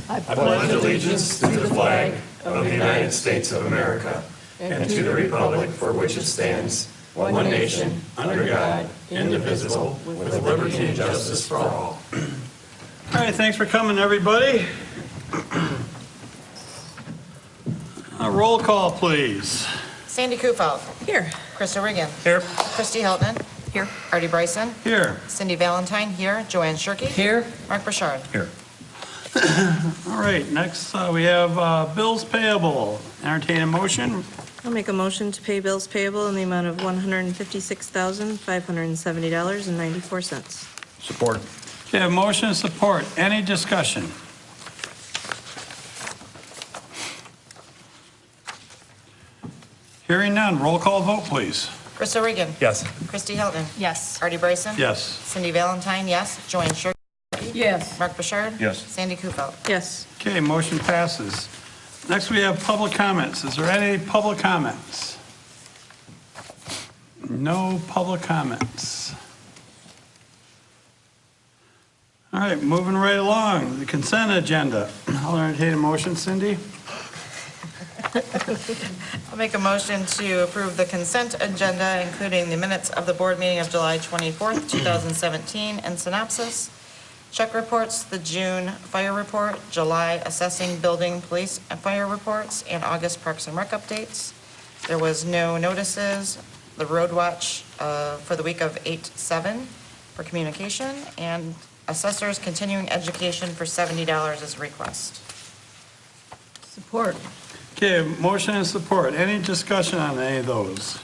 I pledge allegiance to the flag of the United States of America and to the republic for which it stands, one nation, under God, indivisible, with liberty and justice for all. All right, thanks for coming, everybody. A roll call, please. Sandy Kufelt. Here. Krista Riggin. Here. Christy Hilton. Here. Artie Bryson. Here. Cindy Valentine. Here. Joanne Shirkey. Here. Mark Bouchard. Here. All right, next we have bills payable. Entertain a motion. I'll make a motion to pay bills payable in the amount of $156,570.94. Support. Okay, a motion and support. Any discussion? Hearing none, roll call vote, please. Krista Riggin. Yes. Christy Hilton. Yes. Artie Bryson. Yes. Cindy Valentine. Yes. Joanne Shirkey. Yes. Mark Bouchard. Yes. Sandy Kufelt. Yes. Okay, motion passes. Next, we have public comments. Is there any public comments? No public comments. All right, moving right along. The consent agenda. I'll entertain a motion, Cindy. I'll make a motion to approve the consent agenda, including the minutes of the board meeting of July 24th, 2017, and synopsis. Check reports, the June fire report, July assessing building, police, and fire reports, and August Parks and Rec updates. There was no notices. The road watch for the week of 8/7 for communication, and assessors continuing education for $70 as a request. Support. Okay, motion and support. Any discussion on any of those?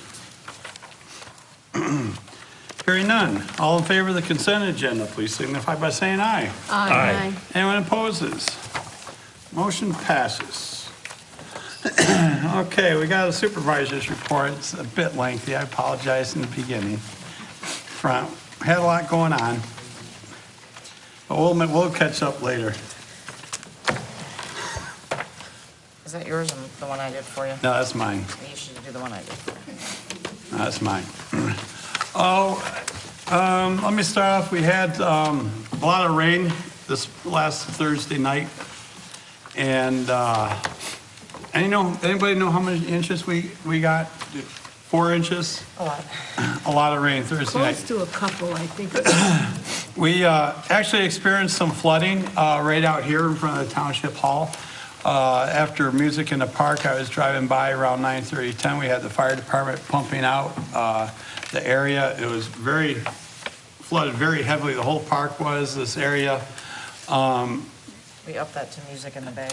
Hearing none. All in favor of the consent agenda, please signify by saying aye. Aye. Anyone opposes? Motion passes. Okay, we got a supervisor's report. It's a bit lengthy. I apologize in the beginning. Had a lot going on, but we'll catch up later. Is that yours and the one I did for you? No, that's mine. You should do the one I did for you. No, that's mine. Let me start off. We had a lot of rain this last Thursday night, and anybody know how many inches we got? 4 inches. A lot. A lot of rain Thursday night. Close to a couple, I think. We actually experienced some flooding right out here in front of the Township Hall. After music in the park, I was driving by around 9:30, 10. We had the fire department pumping out the area. It was flooded very heavily. The whole park was, this area. We upped that to music in the bay.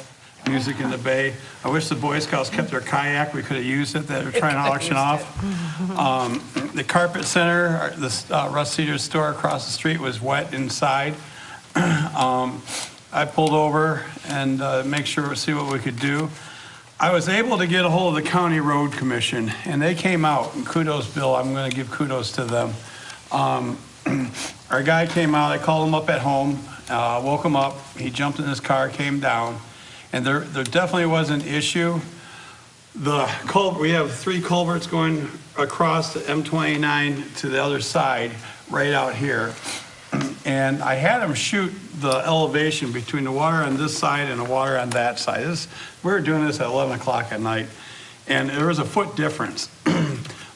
Music in the bay. I wish the Boy Scouts kept their kayak. We could have used it. They were trying to auction off. The carpet center, the Russ Cedar store across the street was wet inside. I pulled over and see what we could do. I was able to get a hold of the County Road Commission, and they came out, and kudos, Bill, I'm going to give kudos to them. Our guy came out, I called him up at home, woke him up, he jumped in his car, came down, and there definitely was an issue. We have 3 culverts going across the M29 to the other side, right out here. And I had him shoot the elevation between the water on this side and the water on that side. We were doing this at 11 o'clock at night, and there was a foot difference.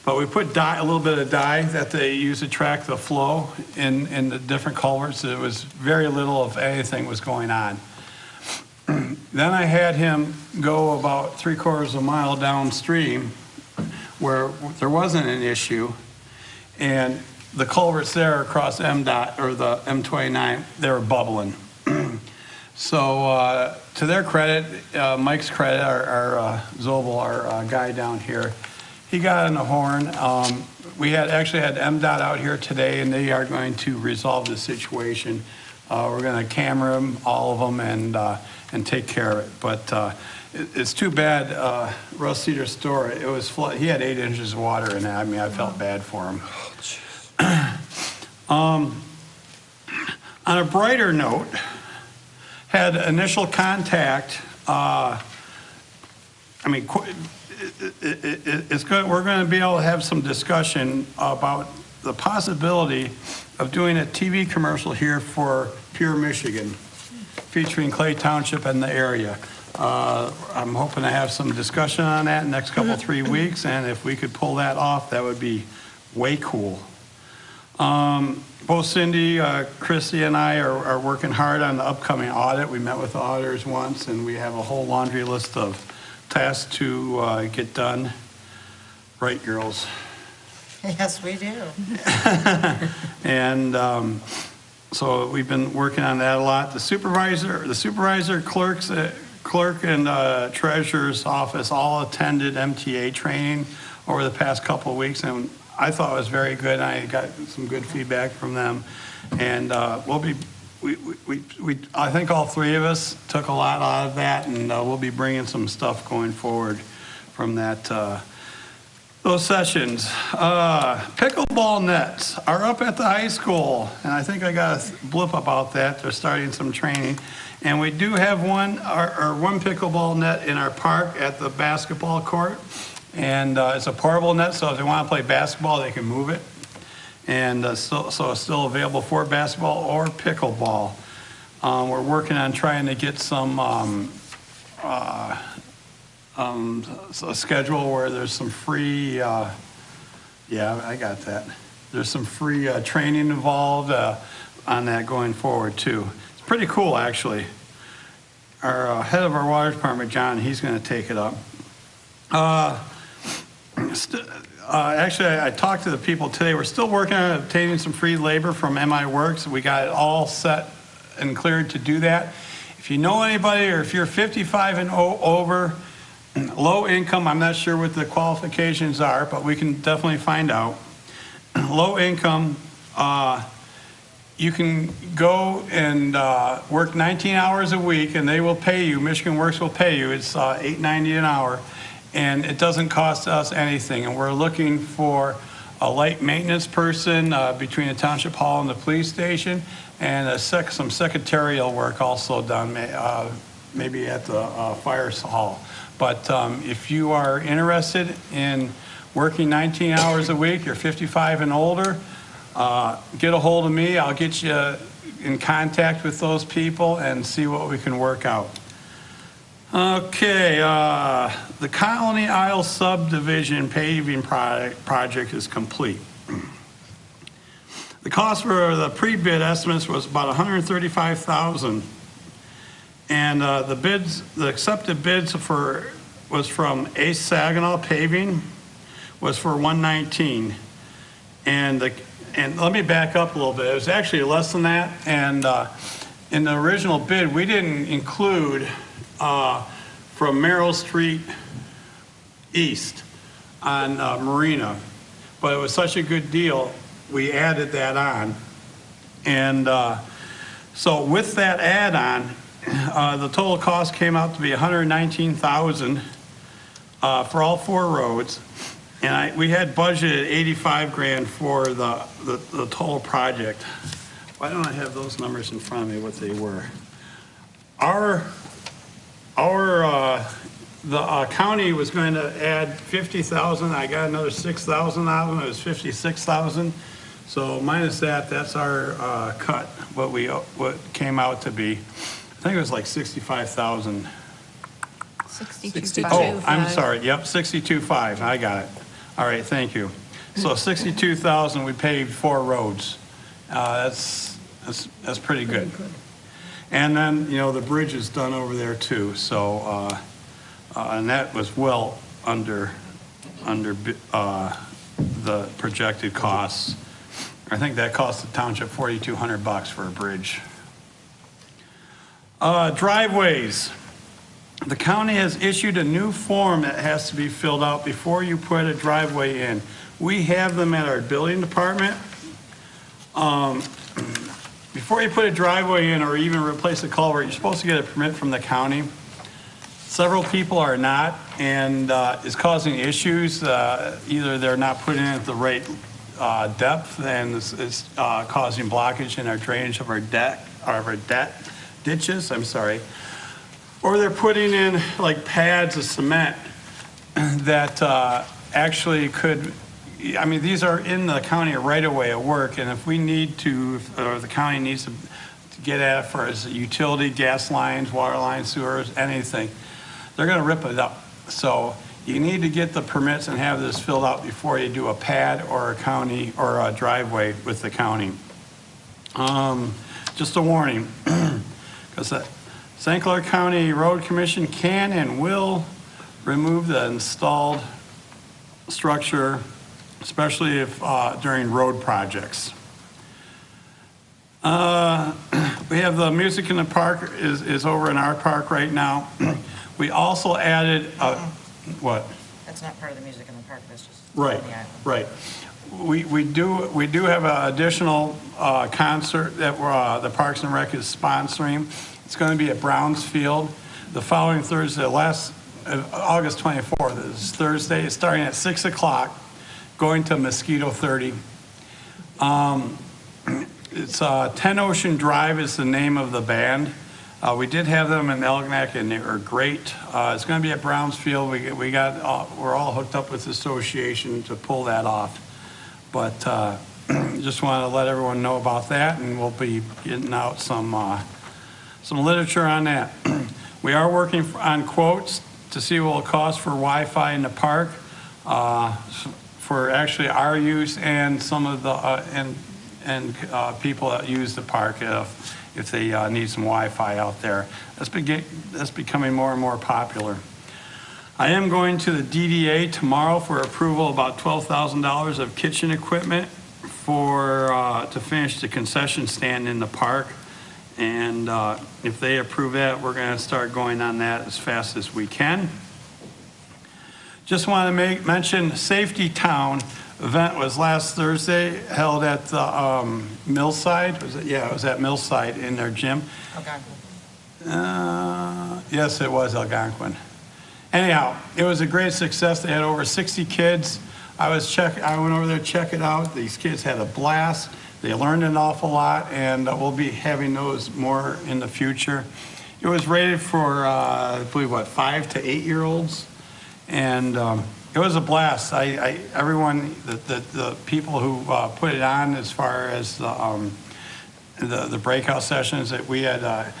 But we put a little bit of dye that they use to track the flow in the different culverts. There was very little, if anything, was going on. Then I had him go about 3/4 of a mile downstream where there wasn't an issue, and the culverts there across MDOT, or the M29, they were bubbling. So to their credit, Mike's credit, our Zobel, our guy down here, he got on the horn. We actually had MDOT out here today, and they are going to resolve the situation. We're going to camera them, all of them, and take care of it. But it's too bad. Russ Cedar store, it was flood. He had 8 inches of water in it. I mean, I felt bad for him. On a brighter note, had initial contact. It's good. We're going to be able to have some discussion about the possibility of doing a TV commercial here for Pure Michigan. featuring Clay Township and the area. I'm hoping to have some discussion on that in the next couple, 3 weeks, and if we could pull that off, that would be way cool. Both Cindy, Chrissy, and I are working hard on the upcoming audit. We met with the auditors once, and we have a whole laundry list of tasks to get done. Right, girls? Yes, we do. And so we've been working on that a lot. The supervisor, clerk and treasurer's office all attended MTA training over the past couple of weeks, and I thought it was very good. I got some good feedback from them, and I think all three of us took a lot out of that, and we'll be bringing some stuff going forward from that. Those sessions. Pickleball nets are up at the high school, and I think I got a blip about that. They're starting some training. And we do have one pickleball net in our park at the basketball court. And it's a portable net, so if they want to play basketball, they can move it. And so it's still available for basketball or pickleball. We're working on trying to get some a schedule where there's some free, yeah, I got that. There's some free training involved on that going forward too. It's pretty cool, actually. Our head of our water department, John, he's going to take it up. Actually, I talked to the people today. We're still working on obtaining some free labor from MI Works. We got it all set and cleared to do that. If you know anybody, or if you're 55 and over, low income, I'm not sure what the qualifications are, but we can definitely find out. Low income, you can go and work 19 hours a week, and they will pay you. Michigan Works will pay you. It's $8.90 an hour, and it doesn't cost us anything. And we're looking for a light maintenance person between the Township Hall and the police station, and some secretarial work also done, maybe at the fire hall. But if you are interested in working 19 hours a week, you're 55 and older, get a hold of me. I'll get you in contact with those people and see what we can work out. Okay, the Colony Isle subdivision paving project is complete. The cost for the pre-bid estimates was about $135,000, and the accepted bids was from Ace Saginaw Paving, was for $119,000, and let me back up a little bit. It was actually less than that, and in the original bid, we didn't include from Merrill Street East on Marina, but it was such a good deal, we added that on. And so with that add-on, the total cost came out to be $119,000 for all 4 roads. And we had budgeted $85,000 for the total project. Why don't I have those numbers in front of me, what they were? The county was going to add $50,000. I got another $6,000 out of them. It was $56,000. So minus that, that's our cut. What came out to be, I think it was like $65,000. 62. Oh, I'm sorry. Yep, 62.5. I got it. All right, thank you. So $62,000. We paved 4 roads. That's pretty good. And then, the bridge is done over there too. So, and that was well under the projected costs. I think that cost the township $4,200 for a bridge. Driveways. The county has issued a new form that has to be filled out before you put a driveway in. We have them at our building department. Before you put a driveway in or even replace a culvert, you're supposed to get a permit from the county. Several people are not, and it's causing issues. Either they're not putting it at the right depth, and it's causing blockage in our drainage of our ditches, or they're putting in like pads of cement that actually could, these are in the county right away at work, and if we need to, or the county needs to get at it for as utility, gas lines, water lines, sewers, anything. They're gonna rip it up. So you need to get the permits and have this filled out before you do a pad or a county or a driveway with the county. Just a warning, because the St. Clair County Road Commission can and will remove the installed structure, especially if during road projects. We have the music in the park is over in our park right now. We also added, what? That's not part of the music in the park, that's just. Right, on the island. right. We do have an additional concert that the Parks and Rec is sponsoring. It's going to be at Browns Field the following Thursday, August 24th. It's Thursday, starting at 6 o'clock, going to Mosquito 30. It's 10 Ocean Drive is the name of the band. We did have them in Algonac, and they were great. It's going to be at Browns Field. We're all hooked up with the association to pull that off. But just want to let everyone know about that, and we'll be getting out some literature on that. We are working on quotes to see what it will cost for Wi-Fi in the park, for actually our use and some of the people that use the park if they need some Wi-Fi out there. That's becoming more and more popular. I am going to the DDA tomorrow for approval about $12,000 of kitchen equipment to finish the concession stand in the park. And if they approve that, we're going to start going on that as fast as we can. Just want to mention Safety Town event was last Thursday, held at the Millside. Was it? Yeah, it was at Millside in their gym. Algonquin. Yes, it was Algonquin. Anyhow, it was a great success. They had over 60 kids. I went over there to check it out. These kids had a blast. They learned an awful lot, and we'll be having those more in the future. It was rated for, I believe, 5 to 8-year-olds, and it was a blast. Everyone, the people who put it on, as far as the breakout sessions that we had,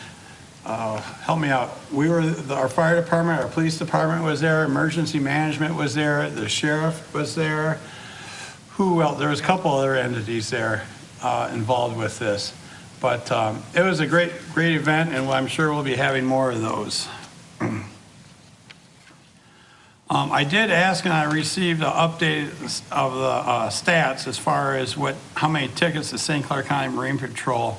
help me out. Our fire department, our police department was there, emergency management was there, the sheriff was there. Who else? There was a couple other entities there involved with this. But it was a great event, and I'm sure we'll be having more of those. I did ask, and I received an update of the stats as far as how many tickets the St. Clair County Marine Patrol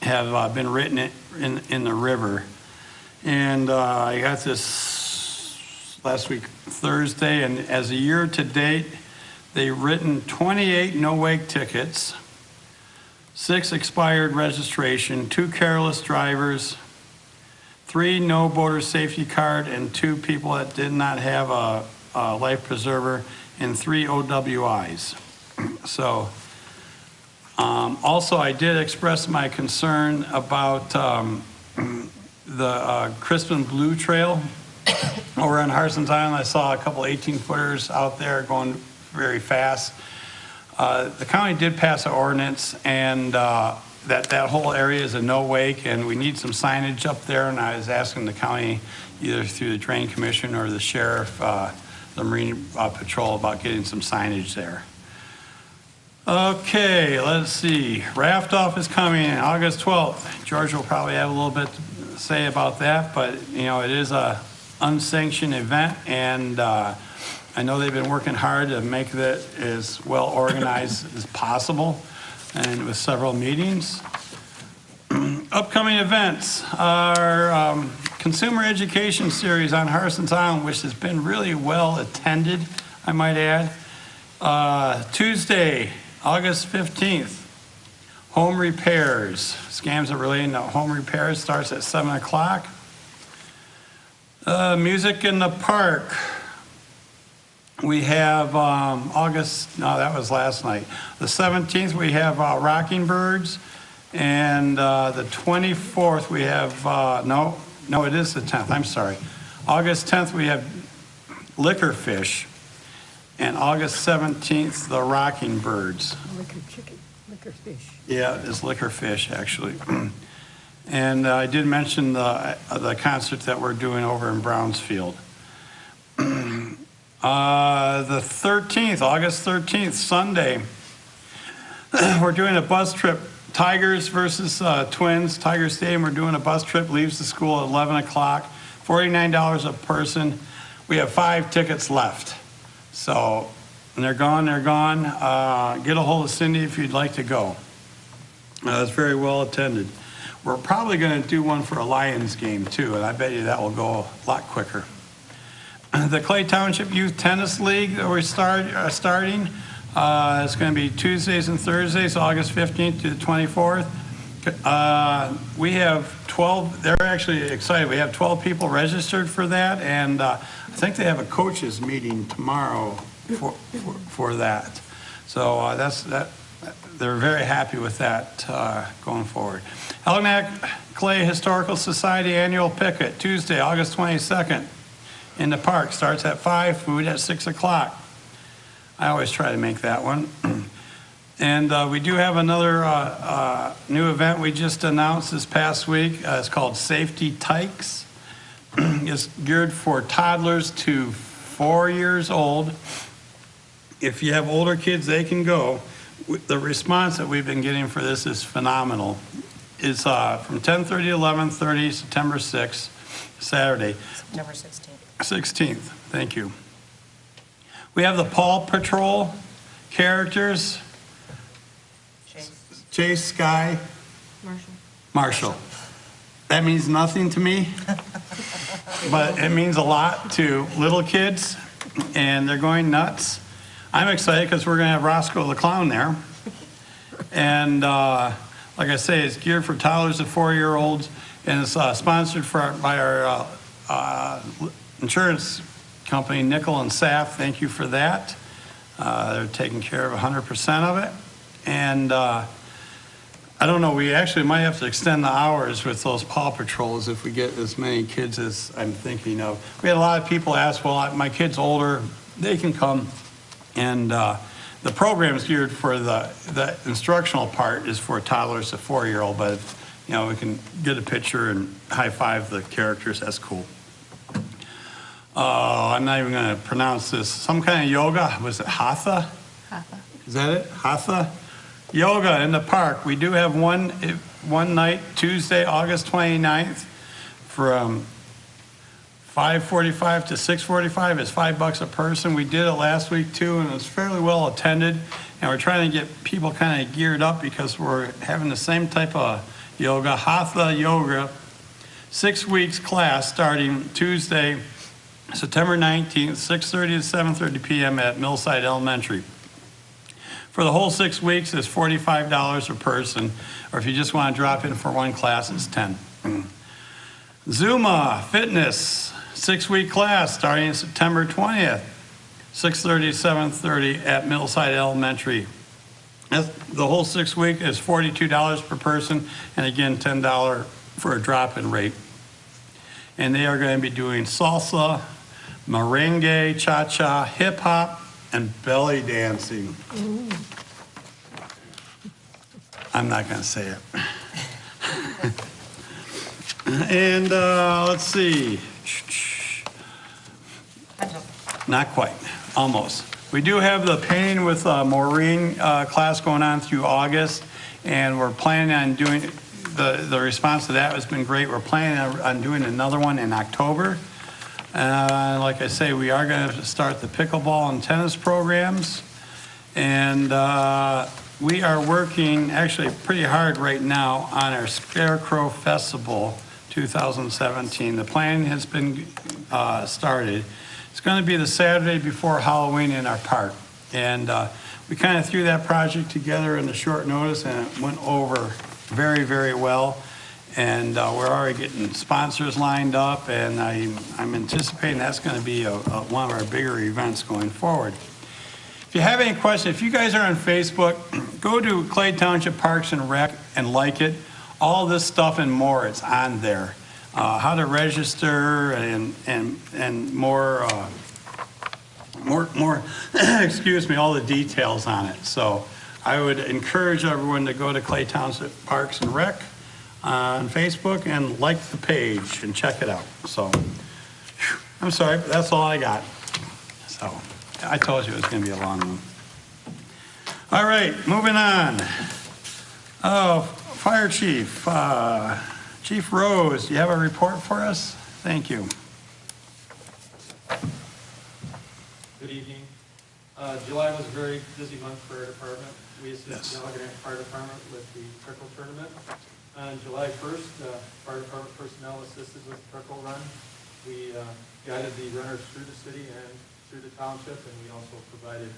have been written in the river. And I got this last week, Thursday, and as a year to date, they've written 28 no-wake tickets, 6 expired registration, 2 careless drivers, 3 no boater safety card, and 2 people that did not have a life preserver, and 3 OWIs. So, also I did express my concern about the Crispin Blue Trail over on Harson's Island. I saw a couple 18-footers out there going very fast. The county did pass an ordinance, and that whole area is a no wake, and we need some signage up there. And I was asking the county, either through the Drain Commission or the sheriff, the Marine Patrol, about getting some signage there. Okay, let's see. Raft off is coming August 12th. George will probably have a little bit to say about that, but it is a unsanctioned event, and I know they've been working hard to make it as well organized as possible, and with several meetings. Upcoming events, our consumer education series on Harson's Island, which has been really well attended, I might add. Tuesday, August 15th, home repairs. Scams that relating to home repairs starts at 7 o'clock. Music in the park. We have that was last night. The 17th, we have Rocking Birds. And the 24th, we have, no, it is the 10th, I'm sorry. August 10th, we have Liquor Fish. And August 17th, the Rocking Birds. Liquor fish. Yeah, it's Liquor Fish, actually. And I did mention the concert that we're doing over in Brownsfield. The 13th, August 13th, Sunday, we're doing a bus trip, Tigers versus Twins, Tiger Stadium. We're doing a bus trip, leaves the school at 11 o'clock, $49 a person. We have 5 tickets left. So, when they're gone, they're gone. Get a hold of Cindy if you'd like to go. It's very well attended. We're probably going to do one for a Lions game too, and I bet you that will go a lot quicker. The Clay Township Youth Tennis League that we're starting, it's going to be Tuesdays and Thursdays, August 15th to the 24th. We have 12, they're actually excited. We have 12 people registered for that, and I think they have a coaches meeting tomorrow for that. So they're very happy with that going forward. Algonac Clay Historical Society Annual Picket, Tuesday, August 22nd in the park. Starts at 5, food at 6 o'clock. I always try to make that one. And we do have another new event we just announced this past week. It's called Safety Tykes. It's geared for toddlers to 4 years old. If you have older kids, they can go. The response that we've been getting for this is phenomenal. It's from 10:30 to 11:30, September 6th, Saturday. September 16th. 16th, thank you. We have the Paw Patrol characters. Chase, Sky, Marshall. That means nothing to me, but it means a lot to little kids, and they're going nuts. I'm excited because we're going to have Roscoe the Clown there. And like I say, it's geared for toddlers to 4-year-olds, and it's sponsored by our insurance company, Nickel and Saf. Thank you for that. They're taking care of 100% of it. And I don't know, we actually might have to extend the hours with those Paw Patrols if we get as many kids as I'm thinking of. We had a lot of people ask, well, my kid's older, they can come. And the program is geared for the instructional part is for toddlers to 4-year-old, but you know, we can get a picture and high five the characters, that's cool. I'm not even going to pronounce this. Some kind of yoga, was it Hatha? Hatha. Is that it? Hatha? Yoga in the park. We do have one night, Tuesday, August 29th, from 5:45 to 6:45. It's $5 a person. We did it last week too, and it's fairly well attended. And we're trying to get people kind of geared up because we're having the same type of yoga, Hatha Yoga, 6 weeks class starting Tuesday, September 19th, 6:30 to 7:30 p.m. at Millside Elementary. For the whole 6 weeks, it's $45 a person, or if you just want to drop in for one class, it's $10. Zuma Fitness, 6-week class starting September 20th, 6:30 to 7:30 at Millside Elementary. The whole 6 week is $42 per person, and again, $10 for a drop-in rate. And they are going to be doing salsa, merengue, cha-cha, hip-hop, and belly dancing. Ooh. I'm not going to say it. And let's see. Not quite, almost. We do have the painting with Maureen class going on through August, and we're planning on doing, the response to that has been great. We're planning on doing another one in October. Like I say, we are going to start the pickleball and tennis programs. And we are working actually pretty hard right now on our Scarecrow Festival 2017. The planning has been started. It's going to be the Saturday before Halloween in our park. And we kind of threw that project together in a short notice, and it went over very, very well. And we're already getting sponsors lined up, and I'm anticipating that's going to be one of our bigger events going forward. If you have any questions, if you guys are on Facebook, go to Clay Township Parks and Rec and like it. All this stuff and more, it's on there. How to register and more, excuse me, all the details on it. So I would encourage everyone to go to Clay Township Parks and Rec. on Facebook and like the page and check it out. So, whew, I'm sorry, but that's all I got. So, I told you it was gonna be a long one. All right, moving on. Oh, Fire Chief, Chief Rose, do you have a report for us? Thank you. Good evening. July was a very busy month for our department. We assisted the Algonac Fire Department with the trickle tournament. On July 1st, fire department personnel assisted with the trickle run. We guided the runners through the city and through the township, and we also provided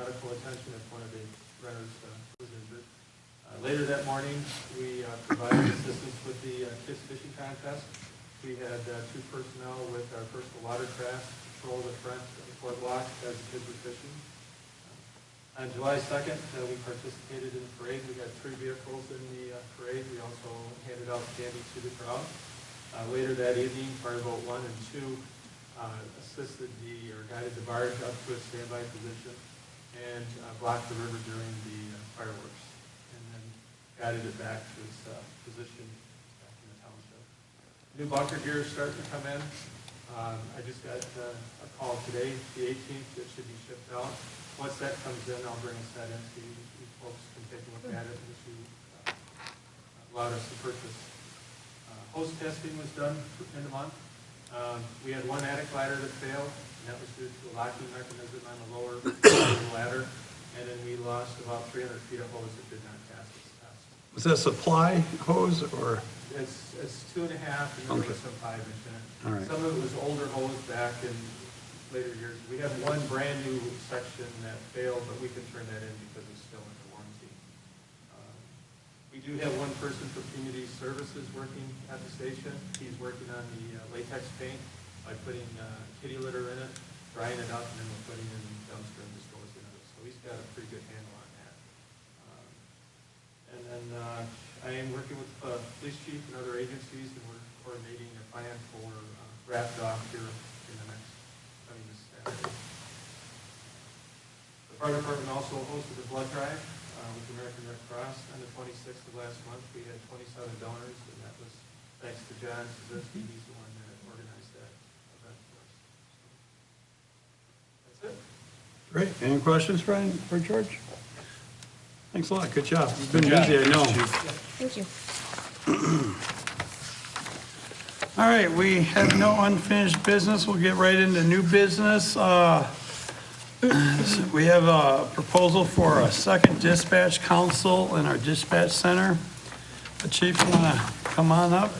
medical attention if one of the runners was injured. Later that morning, we provided assistance with the kids fishing contest. We had two personnel with our personal watercraft control the front of the boardwalk as the kids were fishing. On July 2nd, we participated in the parade. We had 3 vehicles in the parade. We also handed out candy to the crowd. Later that evening, Fire Boat 1 and 2 guided the barge up to a standby position and blocked the river during the fireworks, and then guided it back to its position back in the township. New bunker gear is starting to come in. I just got a call today, the 18th, that should be shipped out. Once that comes in, I'll bring us that in so you folks can take a look at it, which you allowed us to purchase. Hose testing was done in the month. We had one attic ladder that failed, and that was due to a locking mechanism on the lower ladder. And then we lost about 300 feet of hose that did not pass this test. Was that supply hose or? It's 2.5, and then there was some 5-inch in it. All right. Some of it was older hose back in later years. We have one brand new section that failed, but we can turn that in because it's still under warranty. We do have one person for community services working at the station. He's working on the latex paint by putting kitty litter in it, drying it up, and then we're putting it in the dumpster and disposing of it. So he's got a pretty good handle on that. And then I am working with the police chief and other agencies, and we're coordinating a plan for draft off here in the next this Saturday. The fire department also hosted a blood drive with the American Red Cross on the 26th of last month. We had 27 donors, and that was thanks to John Szewski. He's the one that organized that event for us. That's it. Great. Any questions, Brian, for George? Thanks a lot. Good job. You've been busy, I know. Thank you. All right, we have no unfinished business. We'll get right into new business. We have a proposal for a second dispatch council in our dispatch center. The chief, you want to come on up?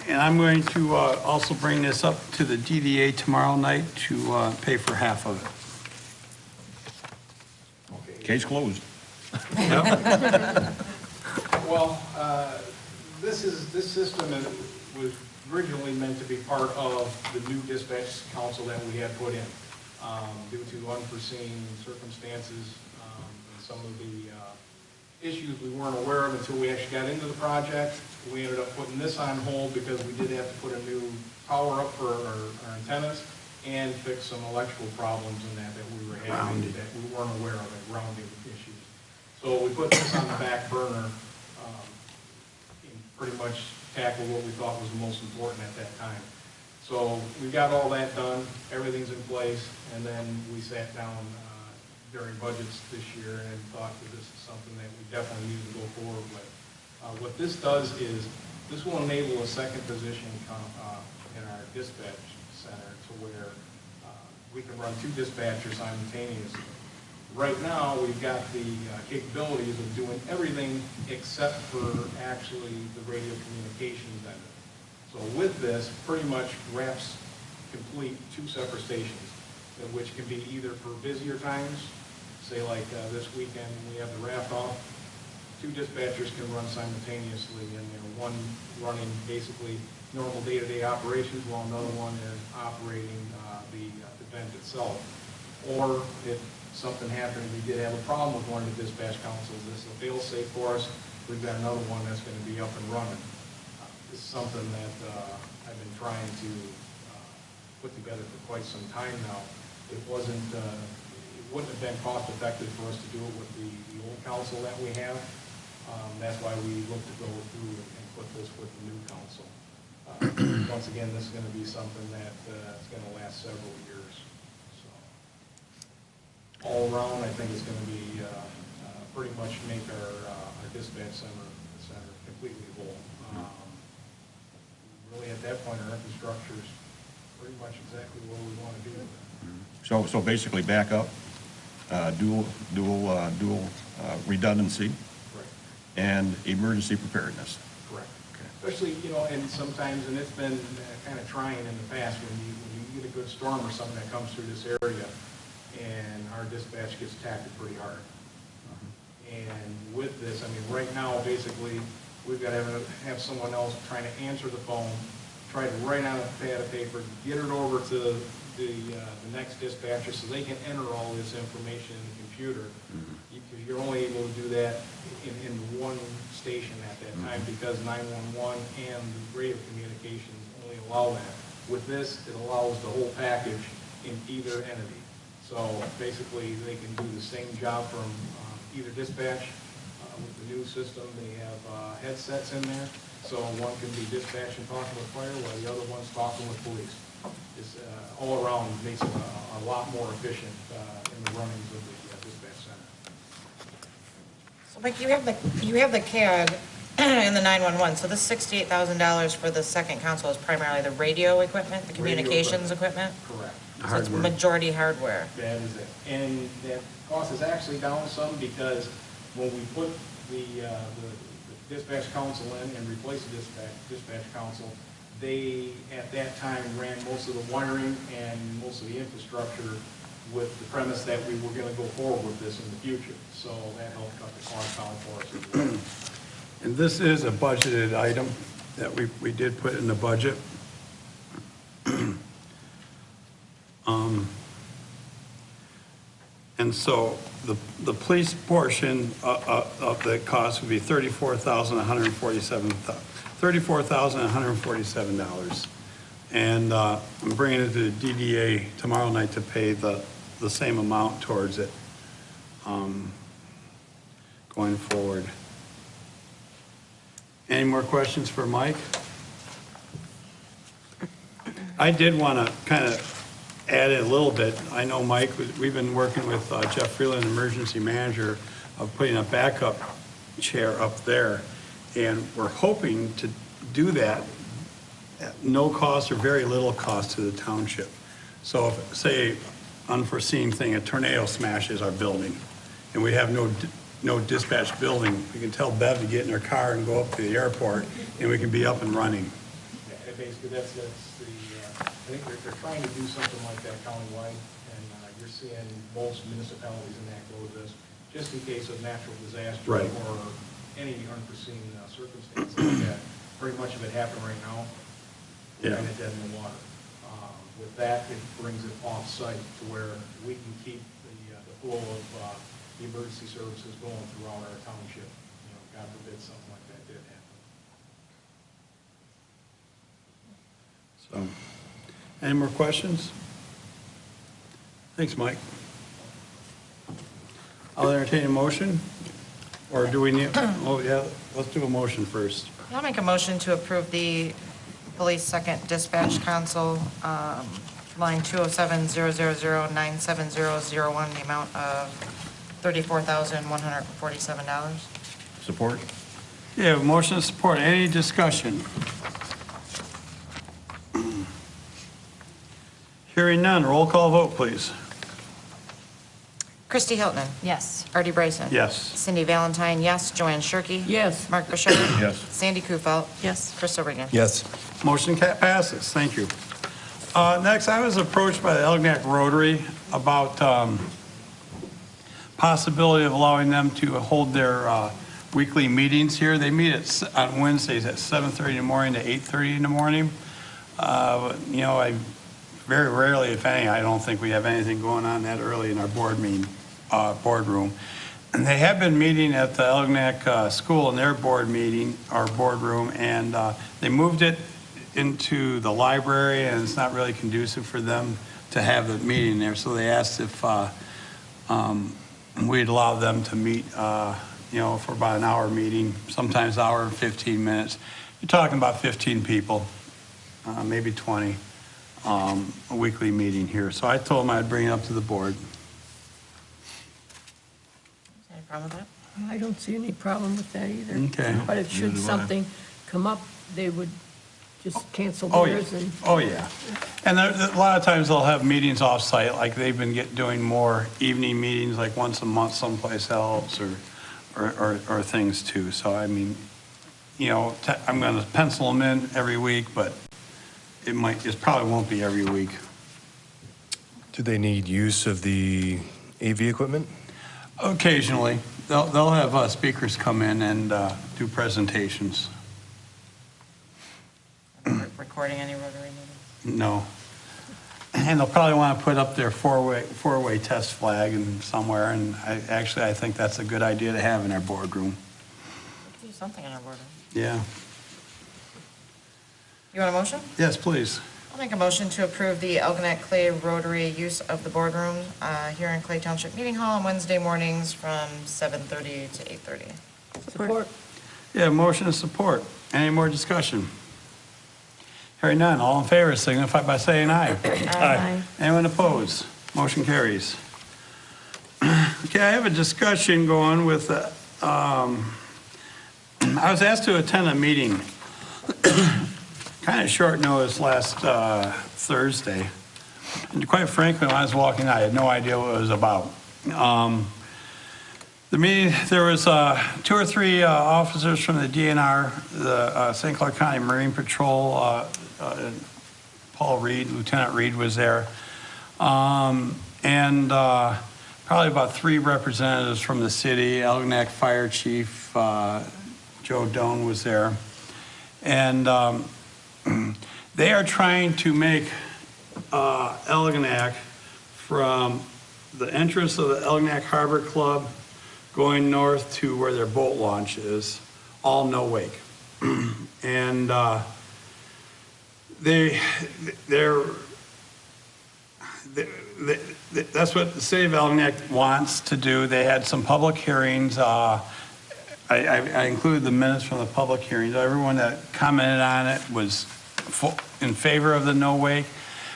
And I'm going to also bring this up to the DDA tomorrow night to pay for half of it. Case closed. Well, this system was originally meant to be part of the new dispatch council that we had put in. Due to unforeseen circumstances and some of the issues we weren't aware of until we actually got into the project, we ended up putting this on hold because we did have to put a new tower up for our antennas and fix some electrical problems in that we were having that we weren't aware of, like grounding issues. So we put this on the back burner and pretty much tackled what we thought was the most important at that time. So we got all that done, everything's in place, and then we sat down during budgets this year and thought that this is something that we definitely need to go forward with. What this does is, this will enable a second position in our dispatch center to where we can run 2 dispatchers simultaneously. Right now, we've got the capabilities of doing everything except for actually the radio communications end of it. So with this, pretty much wraps complete 2 separate stations, which can be either for busier times, say like this weekend we have the raft off, 2 dispatchers can run simultaneously, and one running basically normal day-to-day operations while another one is operating the event itself. Or if something happened, we did have a problem with one of the dispatch councils, this is a fail-safe for us, we've got another one that's going to be up and running. This is something that I've been trying to put together for quite some time now. It wouldn't have been cost effective for us to do it with the old council that we have. That's why we look to go through and put this with the new council. Once again, this is going to be something that is going to last several years. So, all around, I think it's going to be pretty much make our dispatch center completely whole. Really, at that point, our infrastructure is pretty much exactly where we want to be with it. So basically backup, dual redundancy, Correct. and emergency preparedness. Correct. Especially, and sometimes, and it's been kind of trying in the past, when you get a good storm or something that comes through this area, and our dispatch gets tackled pretty hard. And with this, I mean, right now, basically, we've got to have someone else trying to answer the phone, try to write on a pad of paper, get it over to the next dispatcher so they can enter all this information in the computer. You're only able to do that in one station at that time, because 911 and the radio communications only allow that. With this, it allows the whole package in either entity. So basically, they can do the same job from either dispatch. With the new system, they have headsets in there, so one can be dispatching, talking with fire, while the other one's talking with police. It's all around makes it a lot more efficient in the runnings of the dispatch center. So Mike, you have the CAD and the 911, so this $68,000 for the second console is primarily the radio equipment, the communications equipment? Correct. So it's majority hardware. That is it. And that cost is actually down some, because when we put the dispatch console in and replaced the dispatch console, they, at that time, ran most of the wiring and most of the infrastructure with the premise that we were going to go forward with this in the future. So that helped cut the cost down for us as well. And this is a budgeted item that we did put in the budget. And so the police portion of the cost would be $34,147. And I'm bringing it to the DDA tomorrow night to pay the same amount towards it going forward. Any more questions for Mike? I did want to kind of add in a little bit. I know, Mike, we've been working with Jeff Freeland, emergency manager, of putting a backup chair up there. And we're hoping to do that at no cost or very little cost to the township. So if, say, unforeseen thing, a tornado smashes our building, and we have no dispatch building, we can tell Bev to get in her car and go up to the airport, and we can be up and running. Yeah, basically, that's the, I think they're trying to do something like that countywide, and you're seeing most municipalities enact this, just in case of natural disaster. Right. Or any unforeseen circumstance like that. Pretty much of it happened right now. Yeah. And it dead in the water. With that, it brings it off-site to where we can keep the flow of the emergency services going throughout our township. God forbid something like that did happen. So, any more questions? Thanks, Mike. I'll entertain a motion, or do we need, oh yeah, let's do a motion first. I'll make a motion to approve the police second dispatch console, line 207-000-97001, the amount of $34,147. Support? Yeah, motion and support. Any discussion? Hearing none, roll call vote, please. Christy Hilton. Yes. Artie Bryson. Yes. Cindy Valentine, yes. Joanne Shirkey. Yes. Mark Bouchard. Yes. Sandy Kufelt. Yes. Chris Oregan. Yes. Motion passes. Thank you. Next, I was approached by the Algonac Rotary about possibility of allowing them to hold their weekly meetings here. They meet on Wednesdays at 7:30 in the morning to 8:30 in the morning. I very rarely, if any, I don't think we have anything going on that early in our boardroom. And they have been meeting at the Algonac School in their boardroom, and they moved it into the library, and it's not really conducive for them to have the meeting there. So they asked if we'd allow them to meet, for about an hour meeting, sometimes hour and 15 minutes. You're talking about 15 people, maybe 20, a weekly meeting here. So I told them I'd bring it up to the board. Any problem with that? I don't see any problem with that either. Okay. But if should Neither do I. something come up, they would just cancel Oh, yeah. theirs and. Oh, yeah. And a lot of times they'll have meetings off-site, like they've been doing more evening meetings, like once a month someplace else, or things too. So, I mean, I'm going to pencil them in every week, but it probably won't be every week. Do they need use of the AV equipment? Occasionally, they'll have speakers come in and do presentations. Recording any Rotary meetings? No. And they'll probably want to put up their four-way test flag and somewhere, and I think that's a good idea to have in our boardroom. Do something in our boardroom. Yeah. You want a motion? Yes, please. I'll make a motion to approve the Algonac Clay Rotary use of the boardroom here in Clay Township Meeting Hall on Wednesday mornings from 7:30 to 8:30. Support. Yeah, motion and support. Any more discussion? Hearing none, all in favor signify by saying aye. Aye. Anyone opposed? Motion carries. Okay, I have a discussion going with, I was asked to attend a meeting, kind of short notice last Thursday. And quite frankly, when I was walking, I had no idea what it was about. The meeting, there was 2 or 3 officers from the DNR, the St. Clair County Marine Patrol, Paul Reed, Lieutenant Reed was there, and probably about 3 representatives from the city. Algonac Fire Chief Joe Doan was there, and they are trying to make Algonac, from the entrance of the Algonac Harbor Club going north to where their boat launch is, all no wake. And that's what the city of Algonac wants to do. They had some public hearings. I included the minutes from the public hearings. Everyone that commented on it was in favor of the no wake.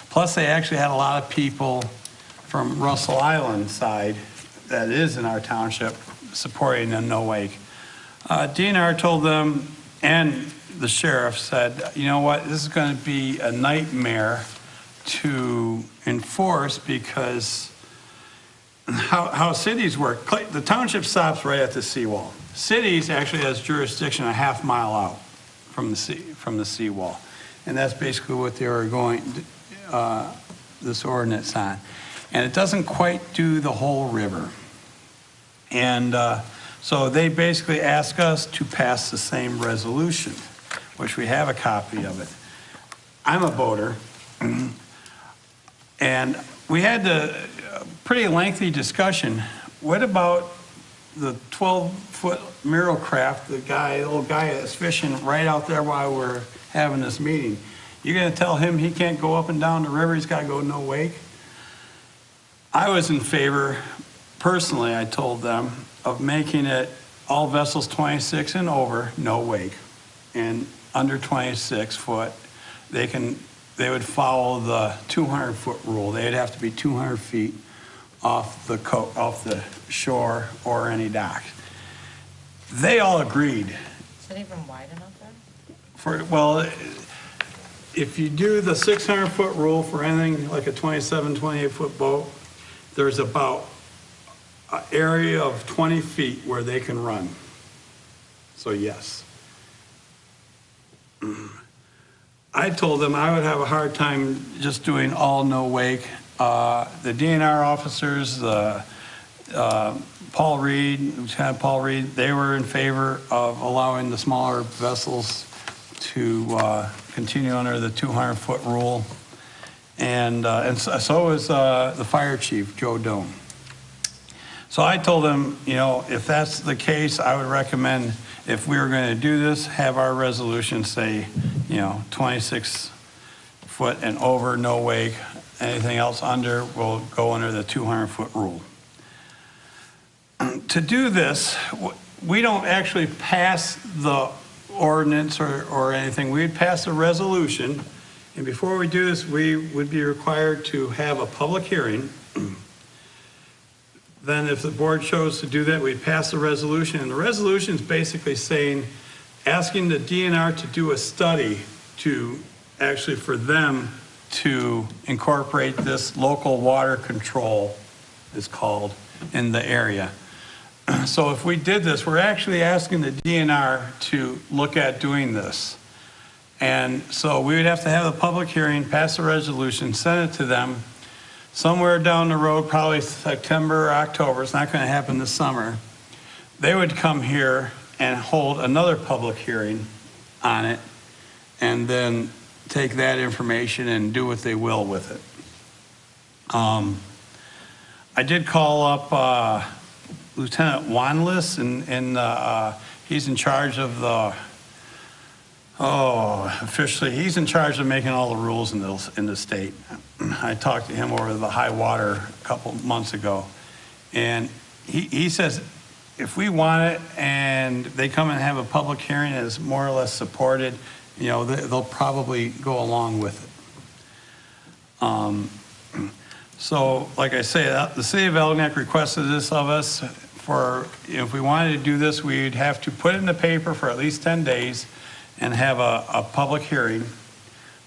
Plus, they actually had a lot of people from Russell Island side that is in our township supporting the no wake. DNR told them, and the sheriff said, you know what, this is going to be a nightmare to enforce, because how cities work, the township stops right at the seawall. Cities actually has jurisdiction a half mile out from the seawall. And that's basically what they were going, this ordinance on. And it doesn't quite do the whole river. And so they basically ask us to pass the same resolution, which we have a copy of it. I'm a boater, and we had a pretty lengthy discussion. What about the 12-foot Miro craft, the little guy that's fishing right out there while we're having this meeting? You're gonna tell him he can't go up and down the river, he's gotta go no wake? I was in favor, personally, I told them, of making it all vessels 26 and over, no wake. And under 26 foot, they would follow the 200-foot rule. They'd have to be 200 feet off the shore or any dock. They all agreed. Is it even wide enough there? Well, if you do the 600-foot rule for anything like a 27, 28-foot boat, there's about an area of 20 feet where they can run. So yes. I told them I would have a hard time just doing all no wake. The DNR officers, Paul Reed, Lieutenant Paul Reed, they were in favor of allowing the smaller vessels to continue under the 200-foot rule. And so was the fire chief, Joe Doan. So I told them, if that's the case, I would recommend, if we were going to do this, have our resolution say, 26 foot and over, no wake. Anything else under will go under the 200-foot rule. To do this, we don't actually pass the ordinance or anything. We'd pass a resolution, and before we do this, we would be required to have a public hearing. Then if the board chose to do that, we'd pass the resolution, and the resolution is basically saying, asking the DNR to do a study to, actually for them to incorporate this local water control, is called, in the area. So if we did this, we're actually asking the DNR to look at doing this. And so we would have to have a public hearing, pass a resolution, send it to them. Somewhere down the road, probably September or October, it's not going to happen this summer, they would come here and hold another public hearing on it, and then take that information and do what they will with it. I did call up Lieutenant Wanless, and he's in charge of the, officially, he's in charge of making all the rules in the state. I talked to him over the high water a couple months ago, and he says if we want it and they come and have a public hearing and it's more or less supported, they'll probably go along with it. So, like I say, the city of Algonac requested this of us. If we wanted to do this, we'd have to put it in the paper for at least 10 days and have a public hearing,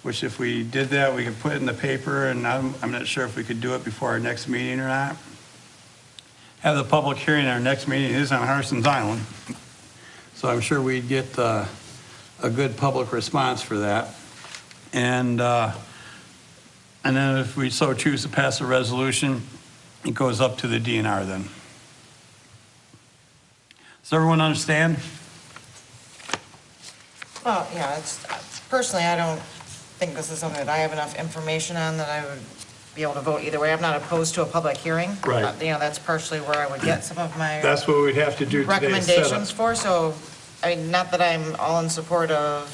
which if we did that, we could put it in the paper, and I'm not sure if we could do it before our next meeting or not. Have the public hearing, our next meeting is on Harson's Island. So I'm sure we'd get a good public response for that. And then if we so choose to pass a resolution, it goes up to the DNR then. Does everyone understand? Well, yeah, personally, I don't think this is something that I have enough information on that I would be able to vote either way. I'm not opposed to a public hearing. Right. That's partially where I would get some of my That's what we'd have to do today. recommendations for. So, I mean, not that I'm all in support of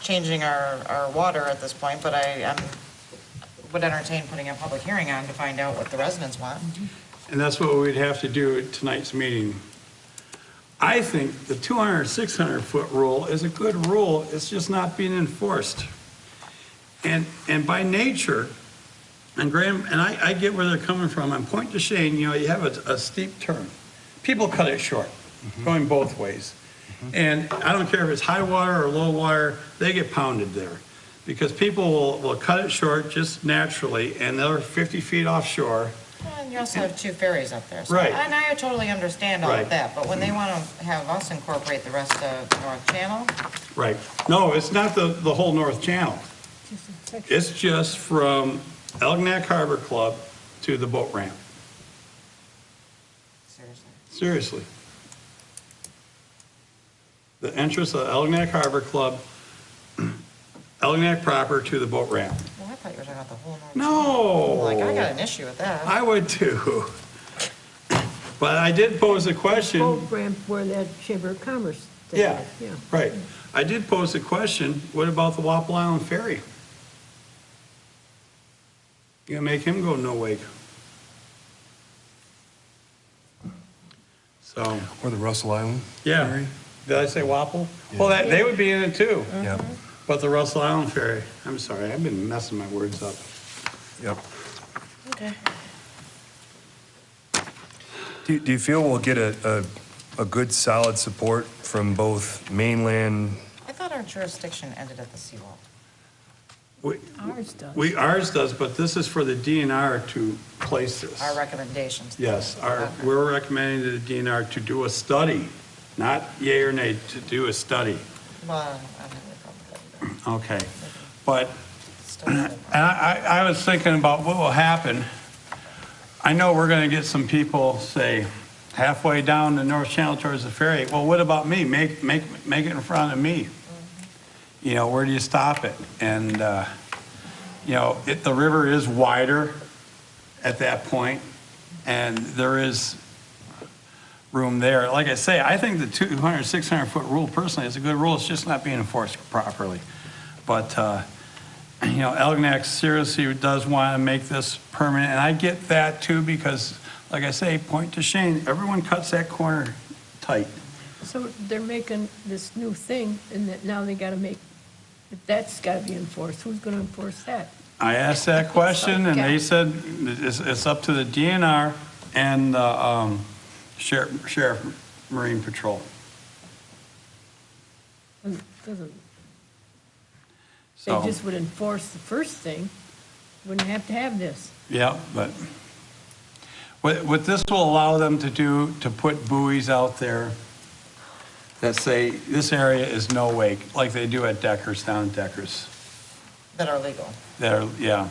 changing our water at this point, but I would entertain putting a public hearing on to find out what the residents want. And that's what we'd have to do at tonight's meeting. I think the 200, 600-foot rule is a good rule. It's just not being enforced. And by nature, and Graham, and I get where they're coming from. On Point to Shane, you have a steep turn. People cut it short, going both ways. And I don't care if it's high water or low water, they get pounded there. Because people will cut it short just naturally, and they're 50 feet offshore. And you also have two ferries up there. So, Right. and I totally understand all Right. of that, but when they want to have us incorporate the rest of North Channel, Right. No, it's not the whole North Channel. Just a section. It's just from Algonac Harbor Club to the boat ramp. seriously. Seriously. The entrance of Algonac Harbor Club, Algonac proper to the boat ramp. Well, I thought you were talking about the whole North No. Channel. Like, I got an issue with that. I would too. But I did pose a question. Boat ramp where that Chamber of Commerce thing Yeah, is, yeah. right. I did pose a question, what about the Wapple Island Ferry? You gonna make him go no wake? So, Or the Russell Island? yeah. Ferry? Did I say Wapple? Well, they would be in it too. Yeah, But the Russell Island Ferry, I'm sorry, I've been messing my words up. yep. Okay. Do you feel we'll get a good, solid support from both mainland? I thought our jurisdiction ended at the seawall. Ours does. Ours does, but this is for the DNR to place this. Our recommendations. Yes, Okay. we're recommending to the DNR to do a study, not yea or nay, to do a study. Well, I don't have a problem with that Okay, but, either. Still have a and I was thinking about what will happen. I know we're gonna get some people, say, halfway down the North Channel towards the ferry, well, what about me? Make it in front of me. Where do you stop it? And, the river is wider at that point, and there is room there. Like I say, I think the 200, 600-foot rule personally is a good rule. It's just not being enforced properly. But, Algonac seriously does want to make this permanent, and I get that too because, like I say, Point to Shane, everyone cuts that corner tight. So they're making this new thing, and that now they gotta make, if that's gotta be enforced, who's gonna enforce that? I asked that question, and they said it's up to the DNR and the Sheriff Marine Patrol. And doesn't, they So, just would enforce the first thing, wouldn't have to have this. yeah, but what this will allow them to do, to put buoys out there that say, this area is no wake, like they do at Deckers, down at Deckers. That are legal, That are, yeah,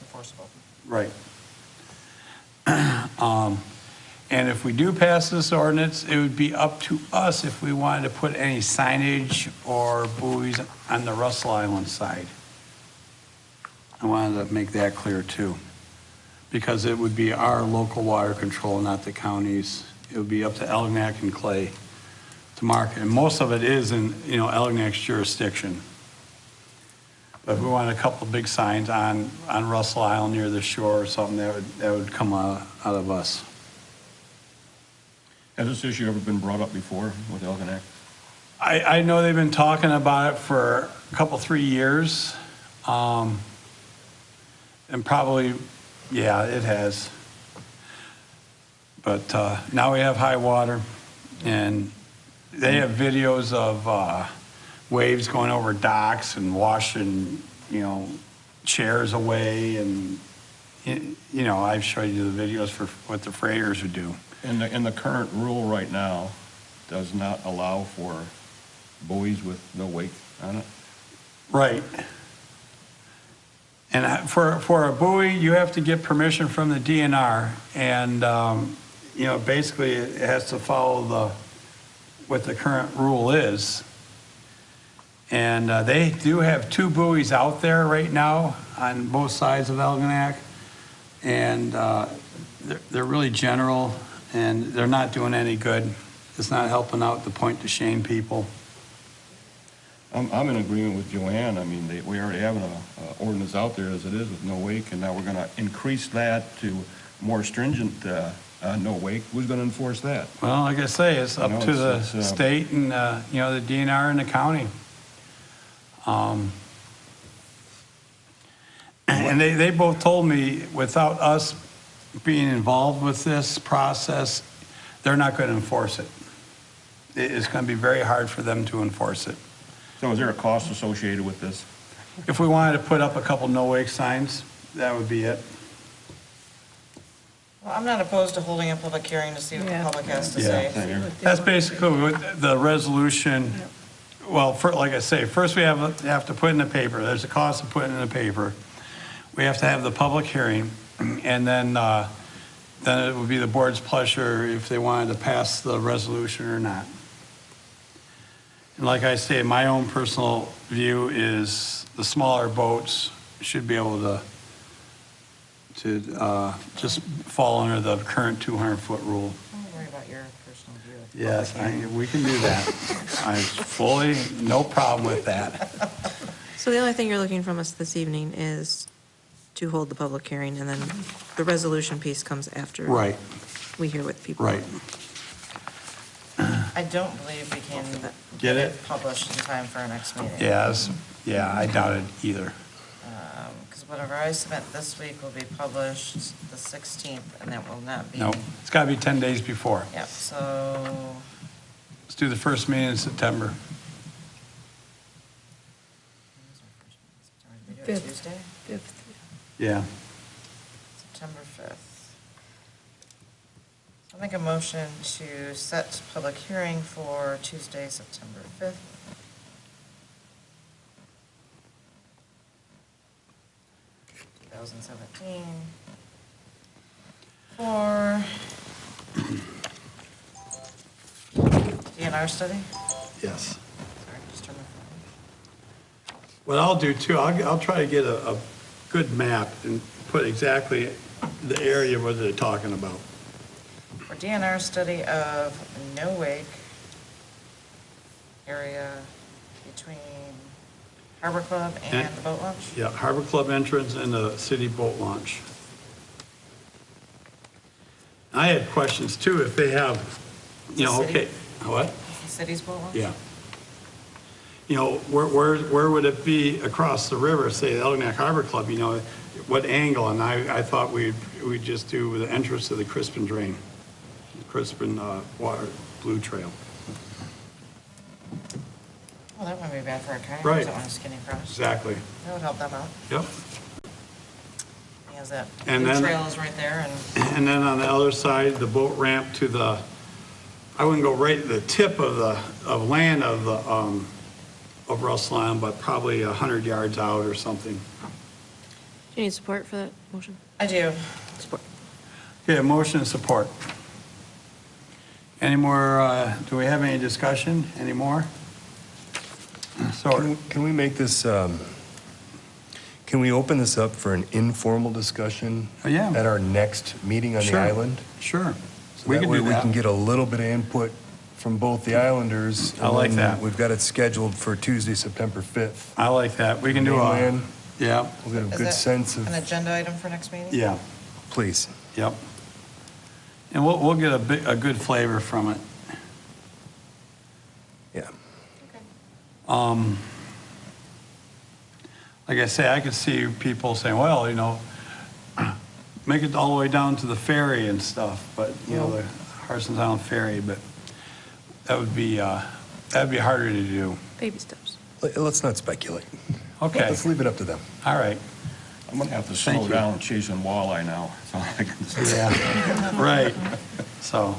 enforceable. right. And if we do pass this ordinance, it would be up to us if we wanted to put any signage or buoys on the Russell Island side. I wanted to make that clear too, because it would be our local water control, not the county's. It would be up to Algonac and Clay to market, and most of it is in, Algonac's jurisdiction. But if we wanted a couple of big signs on Russell Island near the shore or something, that would come out of us. Has this issue ever been brought up before with Algonac? I know they've been talking about it for a couple, 3 years. And probably, yeah, it has. But now we have high water, and they have videos of waves going over docks and washing, chairs away. And, I've showed you the videos for what the freighters would do. And the current rule right now does not allow for buoys with no wake on it? Right. And for a buoy, you have to get permission from the DNR, and, basically it has to follow what the current rule is. And they do have 2 buoys out there right now on both sides of Algonac, and they're really general, and they're not doing any good. It's not helping out the point to shame people. I'm in agreement with Joanne. I mean, we already have an ordinance out there as it is with no wake, and now we're going to increase that to more stringent no wake. Who's going to enforce that? Well, like I say, it's up to the state and, the DNR and the county. And they both told me, without us being involved with this process, they're not going to enforce it. It's going to be very hard for them to enforce it. So is there a cost associated with this? If we wanted to put up a couple no-wake signs, that would be it. Well, I'm not opposed to holding a public hearing to see what the Yeah. public has to Yeah. say. Same here. That's basically what the resolution, well, like I say, first we have to put in the paper. There's a cost of putting in the paper. We have to have the public hearing, and then it would be the board's pleasure if they wanted to pass the resolution or not. And like I say, my own personal view is the smaller boats should be able to just fall under the current 200-foot rule. Don't worry about your personal view. Yes, we can do that. No problem with that. So the only thing you're looking from us this evening is to hold the public hearing, and then the resolution piece comes after. Right, We hear what people. right. I don't believe we can Get it? published in time for our next meeting. Yes, yeah, I doubt it either. Because whatever I submit this week will be published the 16th, and that will not be. No, it's got to be 10 days before. Yep, so, Let's do the first meeting in September. we do it Fifth. Tuesday, 5th. Yeah. September 5th. I'll make a motion to set public hearing for Tuesday, September 5th. For DNR study? Yes. Sorry, just turn my phone. What I'll do too, I'll try to get a good map and put exactly the area where they're talking about. For DNR study of no wake area between Harbor Club and the boat launch? Yeah, Harbor Club entrance and the city boat launch. I had questions too, if they have, The city? okay, what? city's boat launch? Yeah. You know, where would it be across the river, say the Algonac Harbor Club, you know, what angle? And I thought we'd just do the entrance to the Crispin Drain, Crispin Water Blue Trail. Well, that wouldn't be bad for a kayak Right. that want to skinny cross. Exactly. That would help them out. Yep. Because that And blue then- trail is right there and And then on the other side, the boat ramp to the, I wouldn't go right at the tip of land of Russell Island, but probably 100 yards out or something. Do you need support for that motion? I do. Support. Okay, motion and support. Any more, do we have any discussion? Any more? So, Can we make this, can we open this up for an informal discussion? Yeah. At our next meeting on the Sure. island? sure. So We that can way do we can that. get a little bit of input from both the islanders. I like and then that. We've got it scheduled for Tuesday, September 5th. I like that. We can do Mainland. yeah, We'll get a Is good that sense of, an agenda item for next meeting? yeah, please. yep. And we'll get a good flavor from it. Yeah. Okay. Like I say, I could see people saying, well, you know, make it all the way down to the ferry and stuff, but, you know, the Harson's Island Ferry, but that'd be harder to do. Baby steps. Let's not speculate. Okay, Let's leave it up to them. all right. I'm gonna have to Thank slow you. down chasing walleye now. That's all I can say. Yeah, right, so.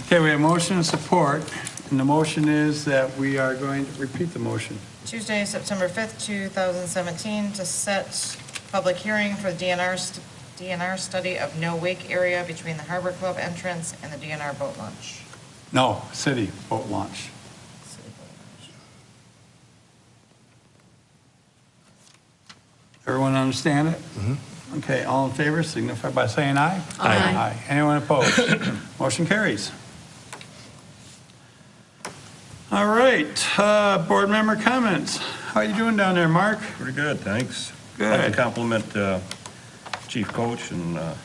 Okay, we have motion and support, and the motion is that we are going to repeat the motion. Tuesday, September 5th, 2017, to set public hearing for the DNR study of no wake area between the Harbor Club entrance and the DNR boat launch. No, city boat launch. City boat launch. Everyone understand it? Okay, all in favor signify by saying aye. Aye. Anyone opposed? Motion carries. All right, board member comments. How you doing down there, Mark? Pretty good, thanks. Good. I'd like to compliment Chief Coach and the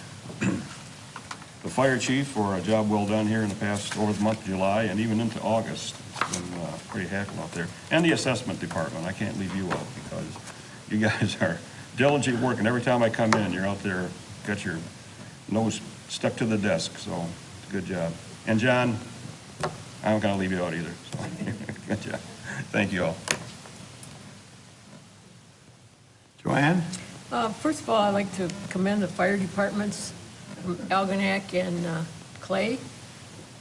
fire chief for a job well done here in the past, over the month of July and even into August. It's been pretty hacking out there. And the assessment department, I can't leave you out because you guys are diligent working. Every time I come in, you're out there, got your nose stuck to the desk, so good job. And John, I'm not gonna leave you out either, so good job. Thank you all. Joanne? First of all, I'd like to commend the fire departments from Algonac and Clay,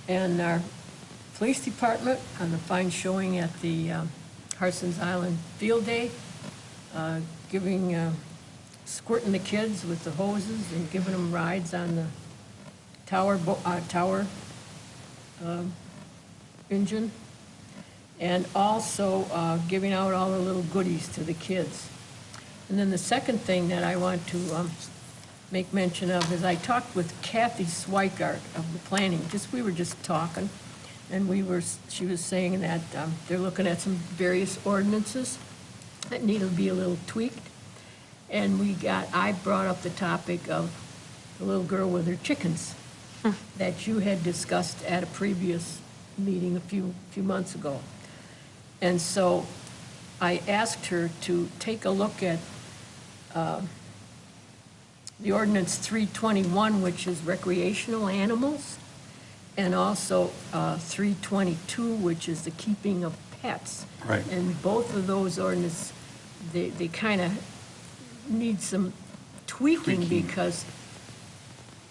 and our police department on the fine showing at the Harson's Island Field Day, squirting the kids with the hoses and giving them rides on the tower engine, and also giving out all the little goodies to the kids. And then the second thing that I want to make mention of is I talked with Kathy Swikart of the planning, we were just talking, and she was saying that they're looking at some various ordinances that need to be a little tweaked. And I brought up the topic of the little girl with her chickens that you had discussed at a previous meeting a few months ago. And so I asked her to take a look at the ordinance 321, which is recreational animals, and also 322, which is the keeping of pets. Right. And both of those ordinances, they kind of need some tweaking because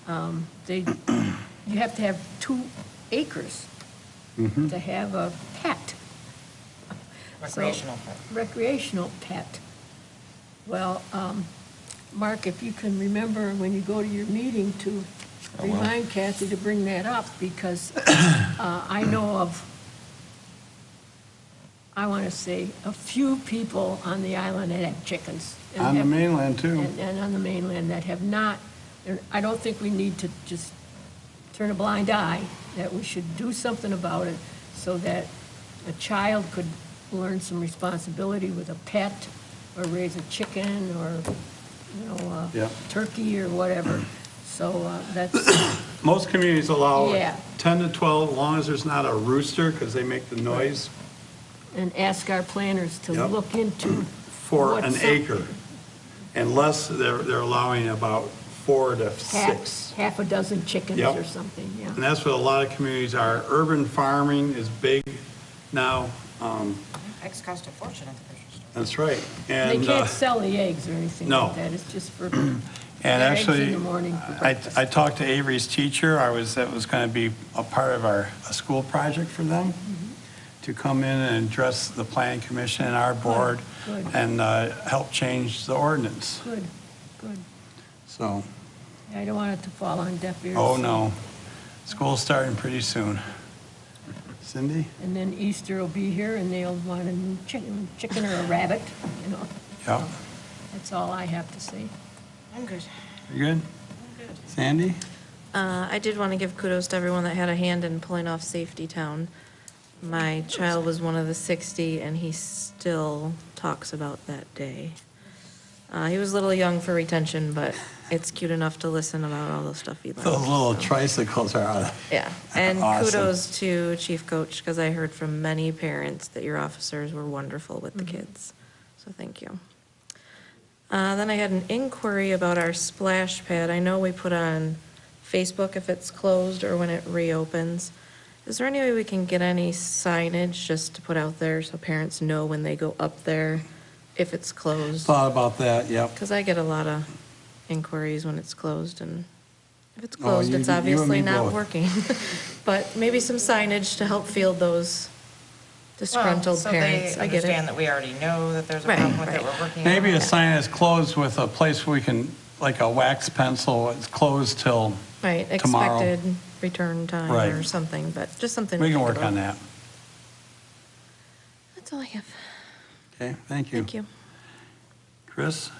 you have to have 2 acres to have a pet. Recreational pet. Recreational pet. Well, Mark, if you can remember when you go to your meeting to I will. remind Kathy to bring that up, because I know of, I want to say, a few people on the island that have chickens. and On the have- mainland, too. And on the mainland that have not, and I don't think we need to just turn a blind eye, that we should do something about it so that a child could learn some responsibility with a pet, or raise a chicken, or, Yeah. turkey or whatever. So that's, Most communities allow Yeah. 10 to 12, as long as there's not a rooster, because they make the noise, And ask our planners to Yep. look into. for an what's acre. Unless they're allowing about 4 to 6. half a dozen chickens Yep. or something, yeah. And that's what a lot of communities are. Urban farming is big now. Eggs cost a fortune at the grocery store. That's right. They And, can't sell the eggs or anything no. like that, it's just for and eggs actually, in the morning. I talked to Avery's teacher. That was going to be a part of a school project for them, to come in and address the planning commission and our board Good. and help change the ordinance. Good, good. So, I don't want it to fall on deaf ears. oh no, school's starting pretty soon. Cindy? And then Easter will be here and they'll want a new chicken or a rabbit, you know. Yep. That's all I have to say. I'm good. You good? Sandy? I did want to give kudos to everyone that had a hand in pulling off Safety Town. My child was one of the 60, and he still talks about that day. He was a little young for retention, but it's cute enough to listen about all the stuff he learned. Those little so. tricycles are out of. Yeah, and Awesome. kudos to Chief Coach, because I heard from many parents that your officers were wonderful with the kids. So thank you. Then I had an inquiry about our splash pad. I know we put on Facebook if it's closed or when it reopens. Is there any way we can get any signage just to put out there so parents know when they go up there if it's closed? Thought about that, yep. Because I get a lot of inquiries when it's closed, and if it's Oh, closed, you it's and me obviously not both. working. But maybe some signage to help field those disgruntled So parents. they I get understand it. that we already know that there's a Right, problem with it, right. we're working on Maybe it. a sign is closed with a place where we can, like a wax pencil, it's closed till, Right, tomorrow. expected return time Right. or something, but just something to we can think work about. on that. That's all I have. Okay, thank you. Thank you. Chris?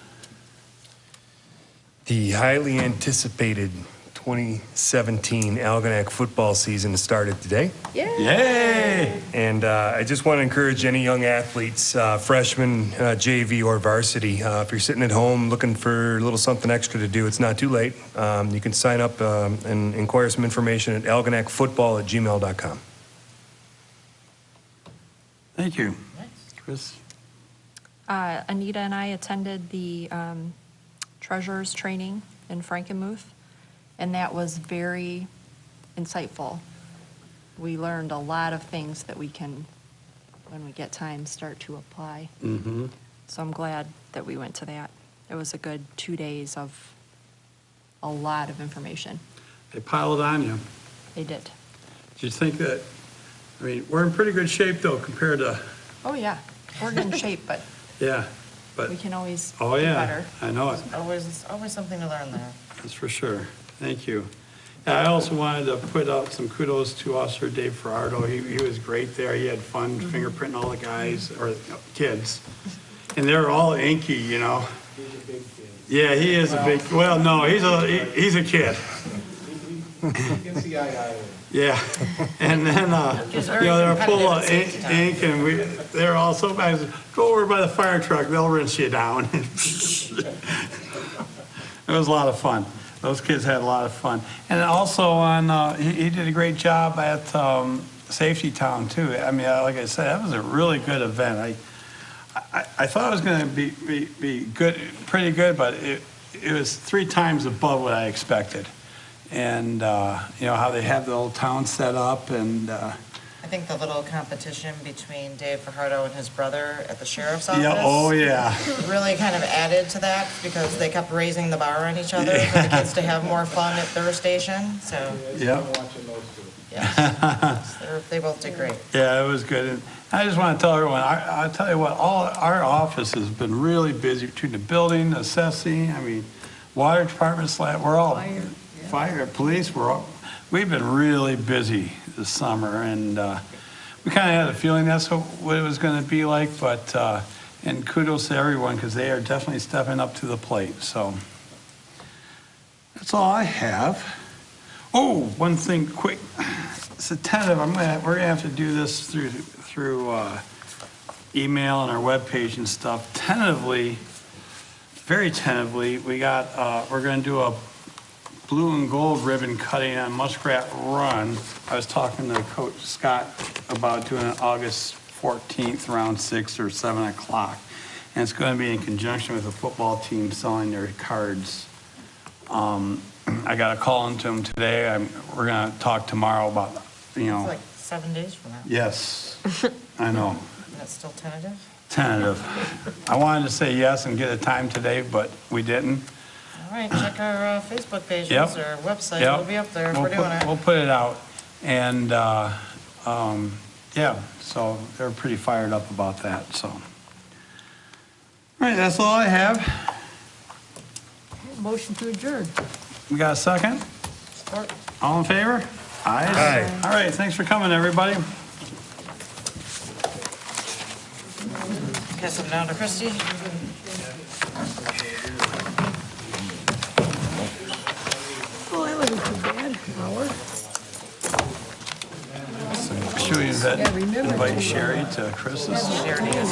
The highly anticipated 2017 Algonac football season started today. Yeah. Yay! And I just want to encourage any young athletes, freshmen, JV, or varsity, if you're sitting at home looking for a little something extra to do, it's not too late. You can sign up and inquire some information at algonacfootball@gmail.com. Thank you. Chris? Anita and I attended the treasurer's training in Frankenmuth, and that was very insightful. We learned a lot of things that we can, when we get time, start to apply. Mm-hmm. So I'm glad that we went to that. It was a good 2 days of a lot of information. They piled on you. They did. Do you think that, I mean, we're in pretty good shape though compared to, Oh, yeah, we're in shape, but yeah, but, we can always oh do yeah, better. I know it. Always something to learn there. That's for sure. Thank you. And I also wanted to put out some kudos to Officer Dave Ferrardo. He was great there. He had fun fingerprinting all the guys, or kids. And they're all inky, you know. He's a big kid. Yeah, he is a big, well, no, he's a kid. You can see eye to eye with him. Yeah. And then, you know, they're full of ink and they're all so bad. Go over by the fire truck, they'll rinse you down. It was a lot of fun. Those kids had a lot of fun. And also he did a great job at Safety Town too. I mean, like I said, that was a really good event. I thought it was going to be good, pretty good, but it was 3 times above what I expected. And, you know, how they have the old town set up and, I think the little competition between Dave Fajardo and his brother at the sheriff's office. yeah, oh yeah. Really kind of added to that because they kept raising the bar on each other for the kids to have more fun at their station, so, Yeah. I'm watching those two. yes. They both did great. Yeah, it was good. And I just want to tell everyone, I'll tell you what, all our office has been really busy between the building, assessing, I mean, water department, we're all, fire, police, we've been really busy this summer, and we kind of had a feeling that's what it was going to be like, but, and kudos to everyone, because they are definitely stepping up to the plate, so. That's all I have. Oh, one thing quick, it's a tentative, we're gonna have to do this through email and our webpage and stuff. Tentatively, very tentatively, we're gonna do a blue and gold ribbon cutting on Muskrat Run. I was talking to Coach Scott about doing it August 14th around 6 or 7 o'clock. And it's going to be in conjunction with the football team selling their cards. I got a call into them today. We're going to talk tomorrow about, you know. It's like 7 days from now. Yes, I know. That's still tentative? Tentative. I wanted to say yes and get a time today, but we didn't. All right, check our Facebook pages Yep. or website. Yep. It'll be up there if We'll we're doing it. We'll put it out. And, yeah, so they're pretty fired up about that, so. All right, that's all I have. Motion to adjourn. We got a second? Support. All in favor? Aye. All right, thanks for coming, everybody. Pass them down to Christie. Oh, that wasn't too bad, hour. Should we Yeah, remember. invite Sherry to Chris's? She already is.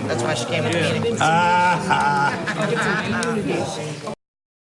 That's why she came to the meeting. Ah, It's a community.